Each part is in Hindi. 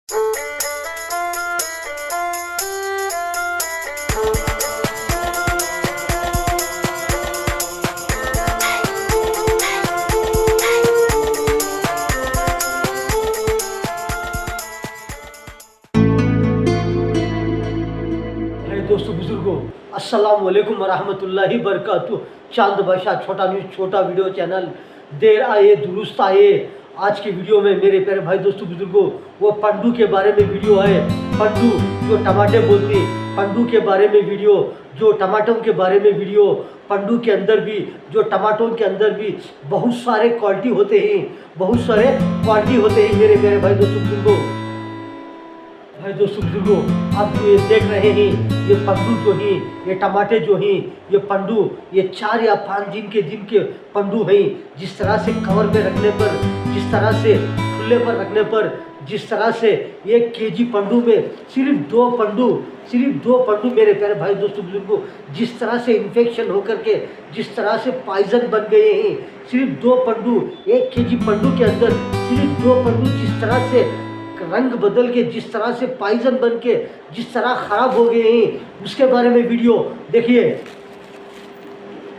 दोस्तों बुजुर्गों, अस्सलाम वालेकुम वरहमतुल्लाहि बरकातुहू। चांद बादशाह छोटा न्यूज़ छोटा वीडियो चैनल, देर आए दुरुस्त आए। आज की वीडियो में मेरे प्यारे भाई दोस्तों बुजुर्गों, वो पंडू के बारे में वीडियो है। पंडू जो टमाटे बोलते हैं, पंडू के बारे में वीडियो, जो टमाटों के बारे में वीडियो। पंडू के अंदर भी, जो टमाटों के अंदर भी बहुत सारे क्वालिटी होते हैं, बहुत सारे क्वालिटी होते हैं मेरे प्यारे भाई दोस्तों बुजुर्गों। भाई दोस्तों बुजुर्गों, आप ये देख रहे हैं, ये पंडू जो हैं, ये टमाटे जो हैं, ये पंडू, ये 4 या 5 दिन के पंडू हैं। जिस तरह से कवर में रखने पर, जिस तरह से खुले पर रखने पर, जिस तरह से 1 केजी पंडू में सिर्फ 2 पंडू मेरे प्यारे भाई दोस्तों बुजुर्गों, जिस तरह से इन्फेक्शन होकर के, जिस तरह से पॉइजन बन गए हैं। सिर्फ 2 पंडू, 1 केजी पंडू के अंदर सिर्फ 2 पंडू जिस तरह से रंग बदल के, जिस तरह से पॉइजन बन के, जिस तरह खराब हो गए हैं, उसके बारे में वीडियो देखिए।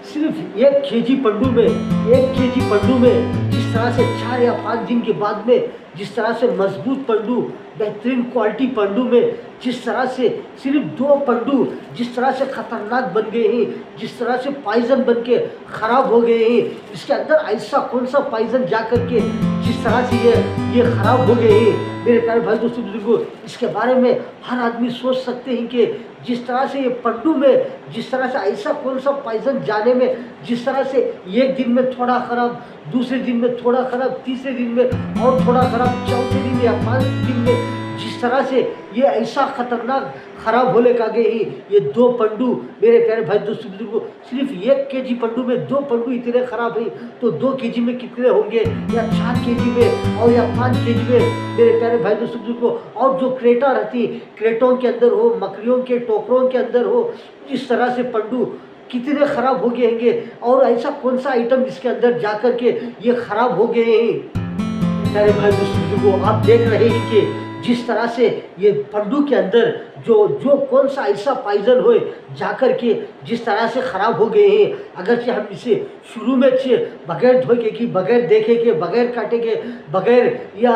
सिर्फ 1 केजी पंडू में, 1 केजी पंडू में जिस तरह से 4 या 5 दिन के बाद में जिस तरह से मजबूत पंडू, बेहतरीन क्वालिटी पंडू में जिस तरह से सिर्फ 2 पंडू जिस तरह से खतरनाक बन गए हैं, जिस तरह से पॉइजन बन के खराब हो गए हैं। इसके अंदर ऐसा कौन सा पॉइजन जा कर के जिस तरह से ये खराब हो गए हैं मेरे प्यारे भाई दोस्तों बुजुर्गों, इसके बारे में हर आदमी सोच सकते हैं कि जिस तरह से ये पंडू में जिस तरह से ऐसा कौन सा पॉइजन जाने में, जिस तरह से 1 दिन में थोड़ा खराब, दूसरे दिन में थोड़ा खराब, तीसरे दिन में और थोड़ा खराब, चौथे दिन या 5 दिन में जिस तरह से ये ऐसा खतरनाक खराब होने का गए ही। ये 2 पंडू मेरे प्यारे भाई दोस्तों बुजुर्गों, सिर्फ 1 केजी पंडू में 2 पंडू इतने खराब हैं, तो 2 केजी में कितने होंगे, या 4 केजी में और या 5 केजी में मेरे प्यारे भाई दोस्तों बुजुर्गों। और जो क्रेटा रहती, क्रेटों के अंदर हो, मकड़ियों के टोकरों के अंदर हो, इस तरह से पंडू कितने खराब हो गए होंगे, और ऐसा कौन सा आइटम इसके अंदर जा कर के ये खराब हो गए हैं। प्यारे भाई दोस्तों बुजुर्गों, आप देख रहे हैं कि जिस तरह से ये पंडू के अंदर जो कौन सा ऐसा पॉइजन हो जाकर के जिस तरह से ख़राब हो गए हैं। अगर हम इसे शुरू में बगैर धोए के, बगैर देखे के, बगैर काटे के, बगैर या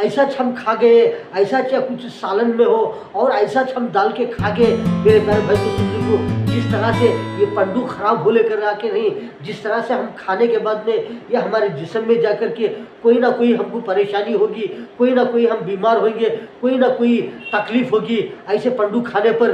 ऐसा हम खा गए, ऐसा चाहे कुछ सालन में हो और ऐसा हम डाल के खा गए मेरे प्यारे भाई दोस्तों को, जिस तरह से ये पंडू खराब हो लेकर आके नहीं, जिस तरह से हम खाने के बाद में या हमारे जिस्म में जाकर के कोई ना कोई हमको परेशानी होगी, कोई ना कोई हम बीमार होंगे, कोई ना कोई तकलीफ होगी ऐसे पंडू खाने पर।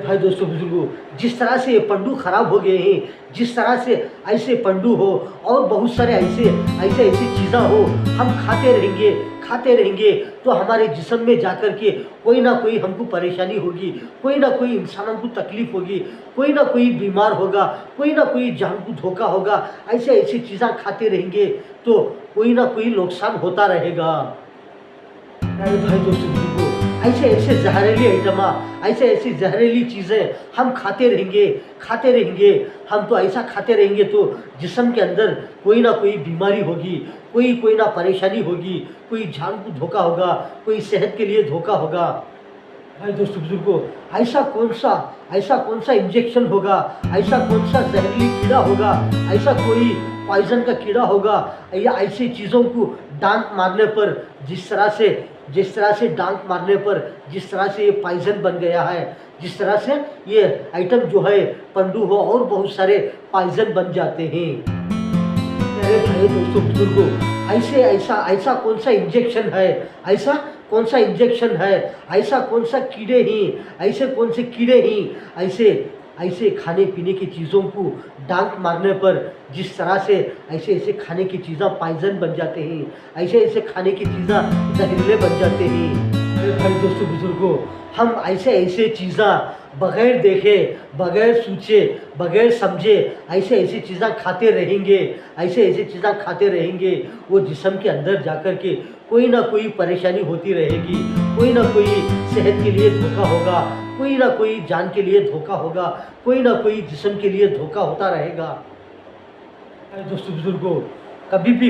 भाई दोस्तों बुजुर्गों, जिस तरह से ये पंडू खराब हो गए हैं, जिस तरह से ऐसे पंडू हो और बहुत सारे ऐसे चीज़ें हो, हम खाते रहेंगे तो हमारे जिस्म में जाकर के कोई ना कोई हमको परेशानी होगी, कोई ना कोई इंसानों को तकलीफ होगी, कोई ना कोई बीमार होगा, कोई ना कोई जान को धोखा होगा। ऐसे चीज़ें खाते रहेंगे तो कोई ना कोई नुकसान होता रहेगा। भाई दोस्तों बुजुर्गों, ऐसे जहरीली आइटम, ऐसे जहरीली चीज़ें हम खाते रहेंगे, हम तो ऐसा खाते रहेंगे तो जिस्म के अंदर कोई ना कोई बीमारी होगी, कोई ना परेशानी होगी, कोई जान को धोखा होगा, कोई सेहत के लिए धोखा होगा। भाई दोस्तों बुजुर्गों, ऐसा कौन सा इंजेक्शन होगा, ऐसा कौन सा जहरीली कीड़ा होगा, ऐसा कोई पॉइजन का कीड़ा होगा, या ऐसी चीज़ों को डांक मारने पर जिस तरह से डांक मारने पर जिस तरह से ये पॉइजन बन गया है, जिस तरह से ये आइटम जो है पंडू हो और बहुत सारे पॉइजन बन जाते हैं। मेरे भाई दोस्तों बुजुर्गों, ऐसा कौन सा इंजेक्शन है, ऐसा कौन सा इंजेक्शन है, ऐसा कौन सा कीड़े हैं, ऐसे कौन से कीड़े हैं, ऐसे खाने पीने की चीज़ों को डांक मारने पर जिस तरह से ऐसे खाने की चीज़ें पॉइजन बन जाते हैं, ऐसे खाने की चीज़ें जहरीले बन जाते हैं। मेरे भाई दोस्तों बुजुर्गों, हम ऐसे चीज़ें बगैर देखे, बगैर सोचे, बगैर समझे ऐसे चीज़ें खाते रहेंगे, वो जिस्म के अंदर जाकर के कोई ना कोई परेशानी होती रहेगी, कोई ना कोई सेहत के लिए धोखा होगा, कोई ना कोई जान के लिए धोखा होगा, कोई ना कोई जिस्म के लिए धोखा होता रहेगा। दोस्तों बुजुर्गों, कभी भी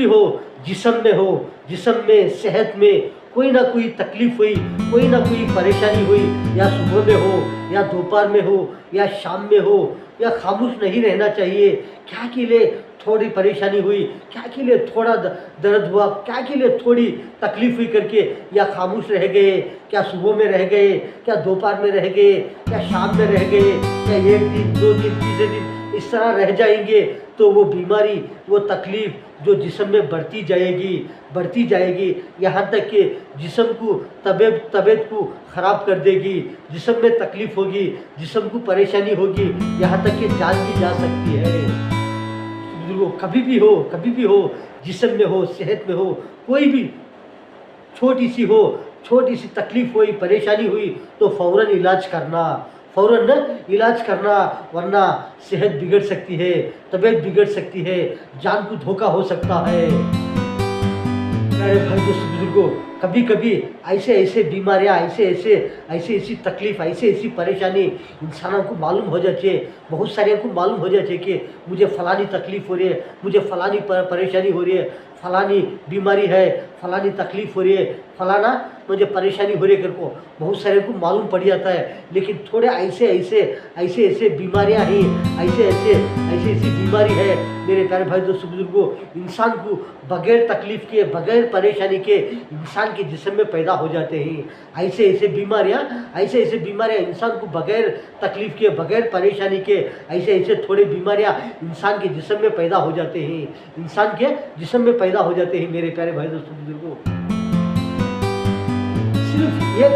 हो, जिस्म में सेहत में कोई ना कोई तकलीफ हुई, कोई ना कोई परेशानी हुई, या सुबह में हो या दोपहर में हो या शाम में हो, या खामोश नहीं रहना चाहिए। क्या के लिए थोड़ी परेशानी हुई, क्या के लिए थोड़ा दर्द हुआ, क्या के लिए थोड़ी तकलीफ हुई करके या खामोश रह गए, क्या सुबह में रह गए, क्या दोपहर में रह गए, क्या शाम में रह गए, क्या एक दिन 2 दिन 3 दिन इस तरह रह जाएंगे, तो वो बीमारी, वो तकलीफ जो जिस्म में बढ़ती जाएगी, यहाँ तक कि जिस्म को तबीयत को ख़राब कर देगी। जिस्म में तकलीफ़ होगी, जिस्म को परेशानी होगी, यहाँ तक कि जान भी जा सकती है। बुजुर्गों, कभी भी हो, जिस्म में हो, सेहत में हो, कोई भी छोटी सी तकलीफ़ हुई, परेशानी हुई, तो फ़ौरन इलाज करना, वरना सेहत बिगड़ सकती है, तबीयत बिगड़ सकती है, जान को धोखा हो सकता है। मेरे भाई दोस्तों बुजुर्गों, कभी ऐसे बीमारियाँ, ऐसी तकलीफ, ऐसी परेशानी इंसानों को मालूम हो जाती है। बहुत सारे को मालूम हो जाती है कि मुझे फ़लानी तकलीफ़ हो रही है, मुझे फ़लानी परेशानी हो रही है, फ़लानी बीमारी है, फ़लानी तकलीफ़ हो रही है, फ़लाना मुझे परेशानी हो रही है करको बहुत सारे को मालूम पड़ जाता है। लेकिन थोड़े ऐसे बीमारियाँ ही, ऐसी बीमारी है मेरे प्यारे भाई दोस्तों बुजुर्गों, इंसान को बगैर तकलीफ़ के, बगैर परेशानी के इंसान के जिस्म में पैदा हो जाते हैं। ऐसे बीमारियाँ इंसान को बगैर तकलीफ़ के, बगैर परेशानी के, ऐसे थोड़े बीमारियाँ इंसान के जिस्म में पैदा हो जाते हैं, इंसान के जिस्म में पैदा हो जाते हैं मेरे प्यारे भाई दोस्तों बुजुर्गों। सिर्फ 1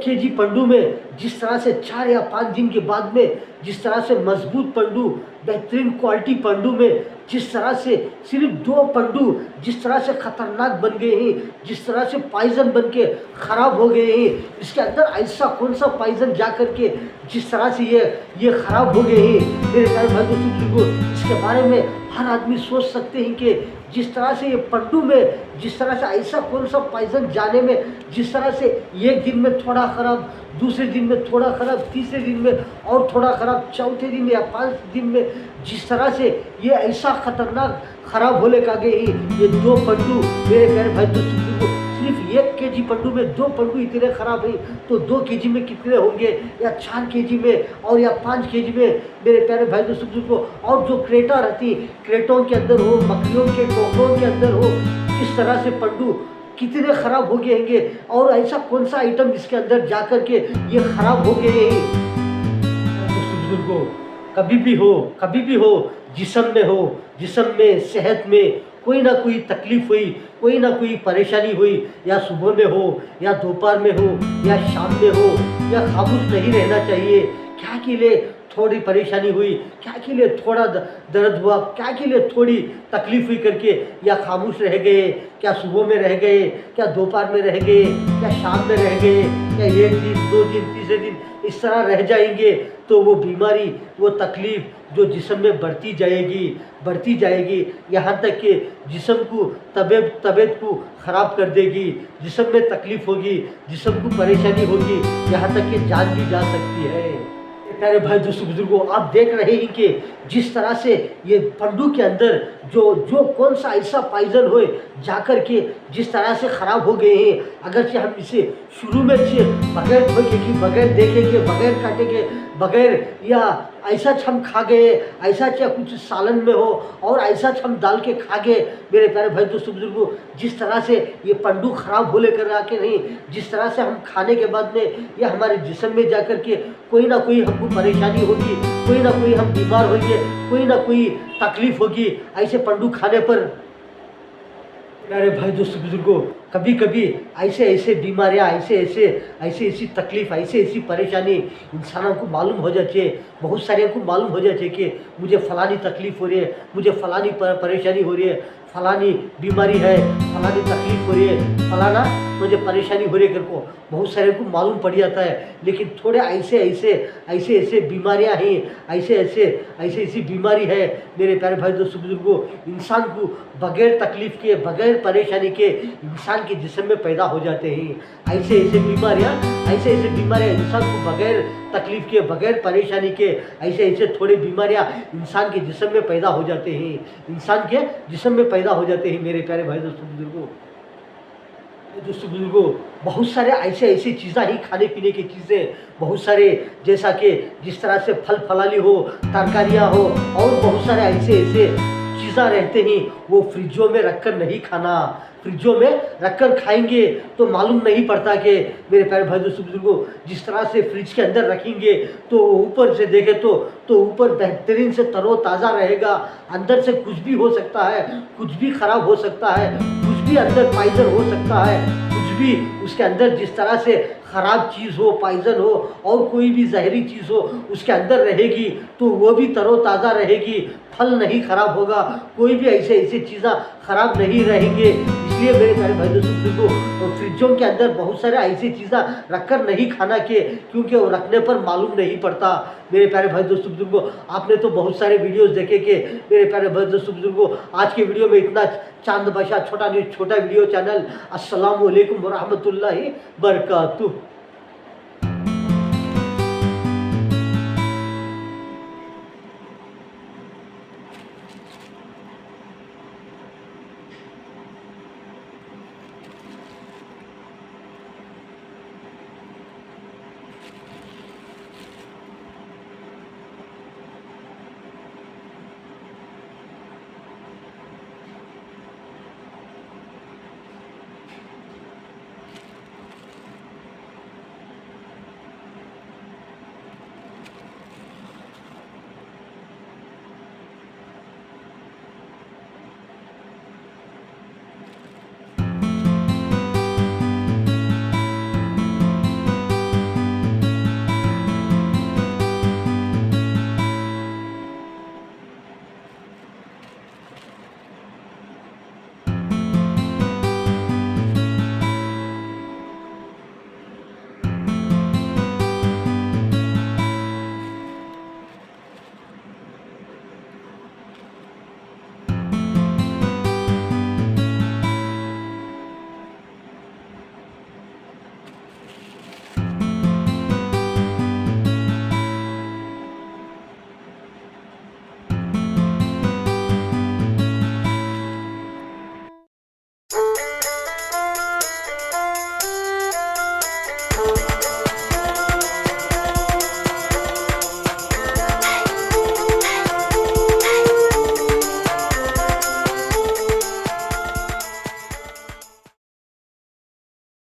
केजी पंडू में जिस तरह से 4 या 5 दिन के बाद में जिस तरह से मजबूत पंडू, बेहतरीन क्वालिटी पंडू में जिस तरह से सिर्फ 2 पंडू जिस तरह से ख़तरनाक बन गए हैं, जिस तरह से पॉइजन बन के ख़राब हो गए हैं, इसके अंदर ऐसा कौन सा पॉइजन जा कर के जिस तरह से ये ख़राब हो गए हैं मेरे प्यारे भाई दोस्तों, इसके बारे में हर आदमी सोच सकते हैं कि जिस तरह से ये पंडू में जिस तरह से ऐसा कौन सा पॉइजन जाने में जिस तरह से एक दिन में थोड़ा ख़राब, दूसरे दिन में थोड़ा ख़राब, तीसरे दिन में और थोड़ा ख़राब, चौथे दिन या 5 दिन में जिस तरह से ये ऐसा ख़तरनाक ख़राब होने का गए ही ये 2 पंडू मेरे प्यारे भाई दोस्तों को, सिर्फ 1 केजी पंडू में 2 पंडू इतने ख़राब हैं, तो 2 केजी में कितने होंगे, या 4 केजी में और या 5 केजी में मेरे प्यारे भाई दोस्तों को। और जो क्रेटा रहती, क्रेटों के अंदर हो, मकड़ियों के टोकरों के अंदर हो, इस तरह से पंडू कितने ख़राब हो गए होंगे, और ऐसा कौन सा आइटम इसके अंदर जा कर के ये ख़राब हो गए हैं। बुजुर्गों, कभी भी हो, जिस्म में सेहत में कोई ना कोई तकलीफ़ हुई, कोई ना कोई परेशानी हुई, या सुबह में हो या दोपहर में हो या शाम में हो, या खामोश नहीं रहना चाहिए। क्या के लिए थोड़ी परेशानी हुई, क्या के लिए थोड़ा दर्द हुआ, क्या के लिए थोड़ी तकलीफ़ हुई करके या खामोश रह गए, क्या सुबह में रह गए, क्या दोपहर में रह गए, क्या शाम में रह गए, क्या एक दिन 2 दिन तीसरे दिन इस तरह रह जाएंगे, तो वो बीमारी, वो तकलीफ़ जो जिस्म में बढ़ती जाएगी, यहाँ तक कि जिस्म को तबीयत को ख़राब कर देगी, जिस्म में तकलीफ़ होगी, जिस्म को परेशानी होगी, यहाँ तक कि जान भी जा सकती है। प्यारे भाई दोस्तों बुजुर्गों, आप देख रहे हैं कि जिस तरह से ये पंडू के अंदर जो कौन सा ऐसा पॉइजन हो जाकर के जिस तरह से ख़राब हो गए हैं, अगर से हम इसे शुरू में से बगैर धोखे के, बगैर देखे के, बगैर काटे के, बगैर या ऐसा हम खा गए, ऐसा चाहे कुछ सालन में हो और ऐसा हम डाल के खा गए मेरे प्यारे भाई दोस्तों बुजुर्गों, जिस तरह से ये पंडू ख़राब हो लेकर आके नहीं, जिस तरह से हम खाने के बाद में या हमारे जिस्म में जाकर के कोई ना कोई हमको परेशानी होगी, कोई ना कोई हम बीमार होंगे, कोई ना कोई तकलीफ़ होगी ऐसे पंडू खाने पर। मेरे भाई दोस्तों बुजुर्गों, कभी ऐसे बीमारियाँ, ऐसी तकलीफ़, ऐसी परेशानी इंसानों को मालूम हो जाती है। बहुत सारे को मालूम हो जाती है कि मुझे फ़लानी तकलीफ़ हो रही है, मुझे फ़लानी परेशानी हो रही है, फलानी बीमारी है, फलानी तकलीफ हो रही है, फलाना मुझे परेशानी हो रही है, को बहुत सारे को मालूम पड़ जाता है। लेकिन थोड़े ऐसे बीमारियां हैं, ऐसी बीमारी है मेरे प्यारे भाई दोस्तों बुजुर्गों, इंसान को बगैर तकलीफ के, बगैर परेशानी के इंसान के जिस्म में पैदा हो जाते हैं। ऐसे बीमारियां इंसान को बगैर तकलीफ के, बगैर परेशानी के ऐसे थोड़े बीमारियां इंसान के जिस्म में पैदा हो जाते हैं, इंसान के जिस्म में पैदा हो जाते हैं मेरे प्यारे भाई दोस्तों बुजुर्गों। बहुत सारे ऐसे चीज़ें ही, खाने पीने की चीज़ें बहुत सारे, जैसा कि जिस तरह से फल फलाली हो, तरकारियाँ हो, और बहुत सारे ऐसे चीज़ें रहते हैं, वो फ्रिजों में रखकर नहीं खाना। फ्रिजों में रखकर खाएंगे तो मालूम नहीं पड़ता कि मेरे प्यारे भाई दोस्तों बुजुर्गों, जिस तरह से फ्रिज के अंदर रखेंगे तो ऊपर से देखें तो ऊपर बेहतरीन से तरोताज़ा रहेगा, अंदर से कुछ भी हो सकता है, कुछ भी खराब हो सकता है, कुछ भी अंदर पॉइजन हो सकता है, कुछ भी उसके अंदर जिस तरह से ख़राब चीज़ हो, पॉइजन हो, और कोई भी जहरी चीज़ हो उसके अंदर रहेगी तो वो भी तरोताज़ा रहेगी, फल नहीं खराब होगा, कोई भी ऐसे चीज़ें खराब नहीं रहेंगे। इसलिए मेरे प्यारे भाई दोस्तों को फ्रिजों के अंदर बहुत सारे ऐसी चीज़ें रखकर नहीं खाना के, क्योंकि वो रखने पर मालूम नहीं पड़ता। मेरे प्यारे भाई दोस्तों बुजुर्गों, आपने तो बहुत सारे वीडियोस देखे कि मेरे प्यारे भाई दोस्तों बुजुर्गों, आज के वीडियो में इतना। चांद बादशाह छोटा न्यूज़, छोटा वीडियो चैनल। अस्सलामु अलैकुम व रहमतुल्लाहि बरकातुहू।